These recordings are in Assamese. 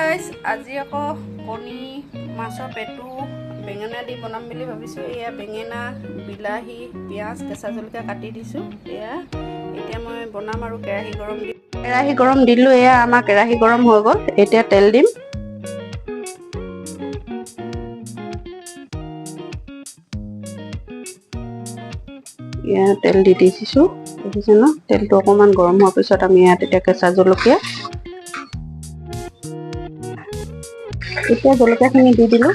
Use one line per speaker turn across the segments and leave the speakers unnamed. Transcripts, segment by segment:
গাইস আজি আকৌ কণী মাছৰ পেটু বেঙেনা দি বনাম বুলি ভাবিছো। এয়া বেঙেনা বিলাহী পিয়াজ কেঁচা জলকীয়া কাটি দিছো। এতিয়া মই বনাম আৰু কেৰাহী গৰম দিলো। এয়া আমাৰ কেৰাহী গৰম হৈ গ'ল। এতিয়া তেল দিম। তেল দি দিছো, দেখিছে ন? তেলটো অকমান গৰম হোৱাৰ পিছত আমি ইয়াত এতিয়া কেঁচা জলকীয়া, এতিয়া জলকীয়াখিনি দি দিলো।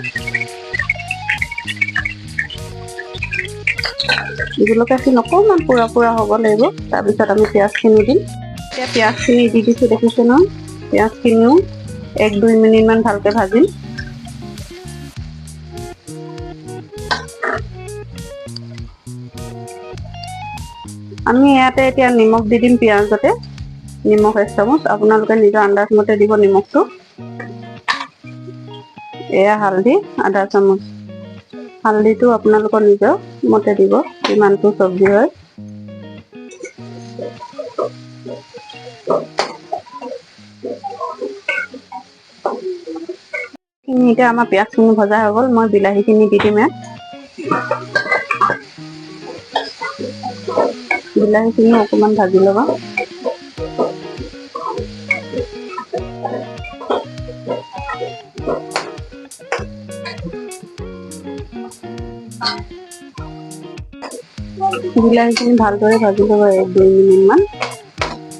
জলকীয়াখিনি অকমান পুৰা হ'ব লাগিব। তাৰপিছত আমি পিঁয়াজখিনি দিম। এতিয়া পিঁয়াজখিনি দি দিছো, দেখিছে ন? পিঁয়াজখিনিও 1-2 মিনিট মান ভালকে ভাজিম। আমি ইয়াতে এতিয়া নিমখ দি দিম পিঁয়াজতে। নিমখ 1 চামুচ, আপোনালোকে নিজৰ আন্দাজ মতে দিব নিমখটো। এয়া হালধি আধা চামুচ। হালধিটো আপোনালোকৰ নিজৰ মতে দিব, কিমানটো চব্জি হয়। এতিয়া আমাৰ পিঁয়াজখিনি ভজা হৈ গ'ল। মই বিলাহীখিনি দি দিম ইয়াত। বিলাহীখিনিও অকমান ভাজি ল'বা। বিলাহীখিনি ভালদৰে ভাজি ল'ব 1-2 মিনিট মান।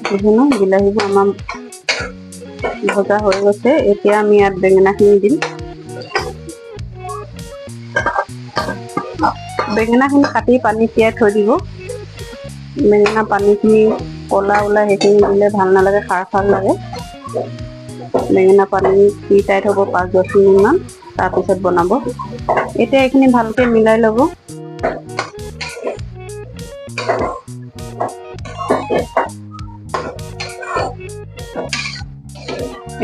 দেখোন বিলাহীবোৰ আমাৰ ভজা হৈ গৈছে। এতিয়া আমি ইয়াত বেঙেনাখিনি দিম। বেঙেনাখিনি কাটি পানীত তিয়াই থৈ দিব। বেঙেনা পানীখিনি ক'লা ওলাই, সেইখিনি দিলে ভাল নালাগে, খাৰ লাগে। বেঙেনা পানী তিতাই থব 5-10 মিনিট মান, তাৰপিছত বনাব। এতিয়া এইখিনি ভালকে মিলাই ল'ব।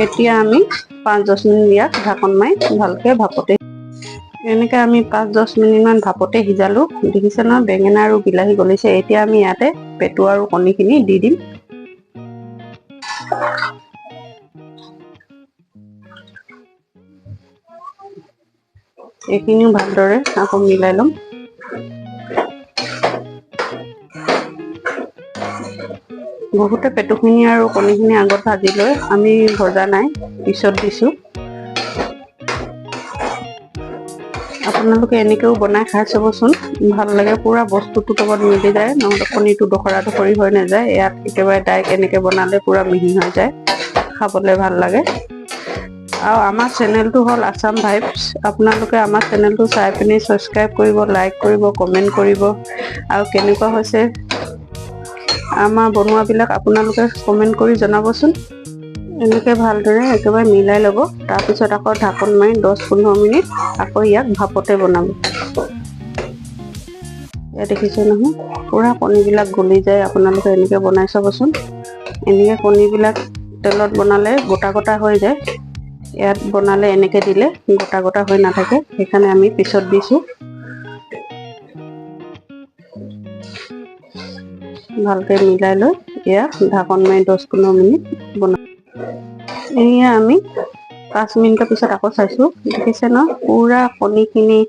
এতিয়া আমি 5-10 মিনিট ইয়াত ঢাকন মাৰি ভালকে ভাপতে, এনেকে আমি 5-10 মিনিট মান ভাপতে সিজালো। দেখিছে ন? বেঙেনা আৰু বিলাহী গলিছে। এতিয়া আমি ইয়াতে পেটু আৰু কণীখিনি দি দিম। এইখিনিও ভালদৰে আকৌ মিলাই ল'ম। বহুতে পেটুখিনি আৰু কণীখিনি আগত ভাজি লৈ, আমি ভজা নাই, পিছত দিছো। আপোনালোকে এনেকেও বনাই খাই চাবচোন, ভাল লাগে। পুৰা বস্তুটো লগত মিলি যায়, নহ'লে কণীটো দখৰা হৈ নাযায়। ইয়াত একেবাৰে ডাইৰেক্ট এনেকে বনালে পুৰা মিহি হৈ যায়, খাবলৈ ভাল লাগে। আৰু আমাৰ চেনেলটো হ'ল আছাম ভাইবছ। আপোনালোকে আমাৰ চেনেলটো চাই পিনি ছাবস্ক্ৰাইব কৰিব, লাইক কৰিব, কমেণ্ট কৰিব। আৰু কেনেকুৱা হৈছে আমাৰ বনোৱাবিলাক আপোনালোকে কমেণ্ট কৰি জনাবচোন। এনেকে ভালদৰে একেবাৰে মিলাই ল'ব। তাৰপিছত আকৌ ঢাকন মাৰি 10-15 মিনিট আকৌ ইয়াক ভাপতে বনাব। এয়া দেখিছে নহয়, পুৰা কণীবিলাক গলি যায়। আপোনালোকে এনেকে বনাই চাবচোন। এনেকে কণীবিলাক তেলত বনালে গোটা হৈ যায়। ইয়াত বনালে এনেকে দিলে গোটা হৈ নাথাকে, সেইকাৰণে আমি পিছত দিছো। ভালকে মিলাই লৈ এয়া ঢাকন মাৰি 10-15 মিনিট বনাম। এয়া আমি 5 মিনিটৰ পিছত আকৌ চাইছো, দেখিছে ন? পুৰা কণীখিনি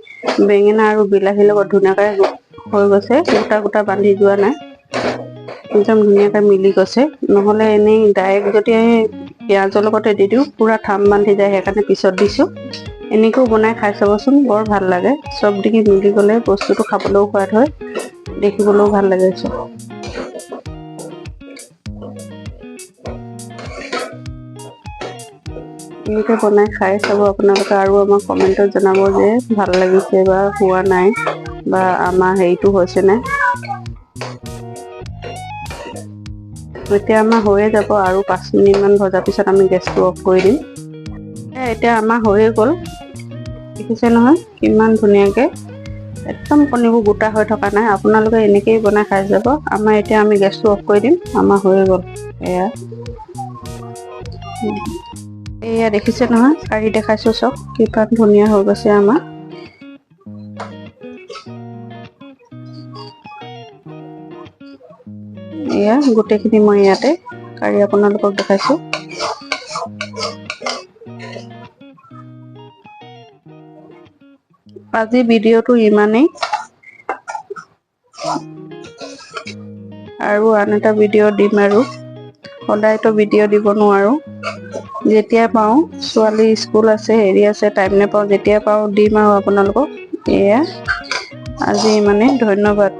বেঙেনা আৰু বিলাহীৰ লগত ধুনীয়াকৈ হৈ গৈছে। গোটা বান্ধি যোৱা নাই, একদম ধুনীয়াকে মিলি গৈছে। নহ'লে এনেই ডাইৰেক্ট যদি পিঁয়াজৰ লগতে দি দিওঁ, পুৰা ঠাম বান্ধি যায়। সেইকাৰণে পিছত দিছো। এনেকেও বনাই খাই চাবচোন, বৰ ভাল লাগে। চব দিশে মিলি গ'লে বস্তুটো খাবলৈও সোৱাদ হয়, দেখিবলৈও ভাল লাগে। এনেকে বনাই খাই চাব আপোনালোকে, আৰু আমাক কমেণ্টত জনাব যে ভাল লাগিছে বা হোৱা নাই, বা আমাৰ হেৰিটো হৈছে নে। এতিয়া আমাৰ হৈয়ে যাব, আৰু 5 মিনিট মান ভজাৰ পিছত আমি গেছটো অফ কৰি দিম। এতিয়া আমাৰ হৈয়ে গ'ল, দেখিছে নহয় কিমান ধুনীয়াকে। একদম কণীবোৰ গোটা হৈ থকা নাই। আপোনালোকে এনেকেই বনাই খাই যাব। আমাৰ এতিয়া আমি গেছটো অফ কৰি দিম। আমাৰ হৈয়ে গ'ল। এয়া দেখিছে নহয়, কাঢ়ি দেখাইছো, চব কিমান ধুনীয়া হৈ গৈছে আমাৰ। এয়া গোটেইখিনি মই ইয়াতে কাঢ়ি আপোনালোকক দেখাইছো। আজি ভিডিঅ'টো ইমানেই, আৰু আন এটা ভিডিঅ' দিম, আৰু সদায়তো ভিডিঅ' দিব নোৱাৰো, যেতিয়া পাওঁ, ছোৱালী স্কুল আছে হেৰি আছে টাইম নাপাওঁ, যেতিয়া পাওঁ দিম আৰু আপোনালোকক। এয়া আজি ইমানেই, ধন্যবাদ।